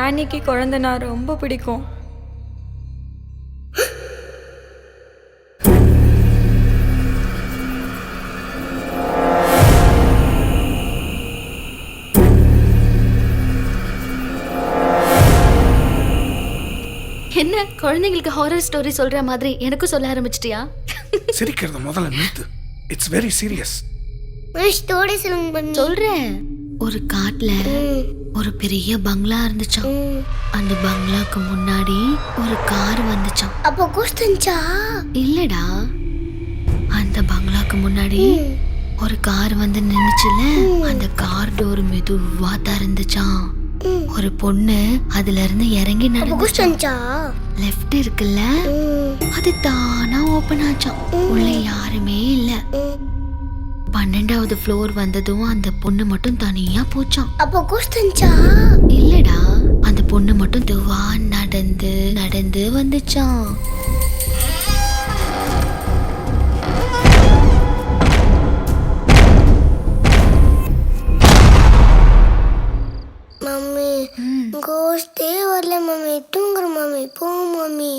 ஆனிக்கு குழந்தைனா ரொம்ப பிடிக்கும். என்ன குழந்தைங்களுக்கு ஹாரர் ஸ்டோரி சொல்ற மாதிரி எனக்கும் சொல்ல ஆரம்பிச்சிட்டியா? சிரிக்கிறத முதல்ல நிறுத்து. It's very serious. ஸ்டோரி சொல்லுங்க மம்மி. சொல்றேன். ஒரு காட்டுல ஒரு பெரிய பங்களா இருந்துச்சாம். அந்த பங்களாக்கு முன்னாடி ஒரு கார் வந்துச்சாம். அப்போ கோஸ்ட் வந்துச்சா? இல்லடா, அந்த பங்களாக்கு முன்னாடி ஒரு கார் வந்து நின்னுச்சுல. அந்த கார் டோர் மெதுவா திறந்துச்சாம். ஒரு பொண்ணு அதுல இருந்து இறங்கி நடந்துச்சா. லெஃப்ட் இருக்குல்ல, அது தானா ஓபன் ஆச்சாம். உள்ள யாருமே இல்ல. 12வது ஃப்ளோர் வந்ததும் அந்த பொண்ணு மட்டும் தனியா போச்சாம். அப்போ கோஸ்ட் வந்துச்சா? இல்லடா, அந்த பொண்ணு மட்டும் துவா நடந்து நடந்து வந்துச்சாம். மம்மி கோஸ்டே வரல மம்மி. தூங்குற மம்மி. போ மம்மி.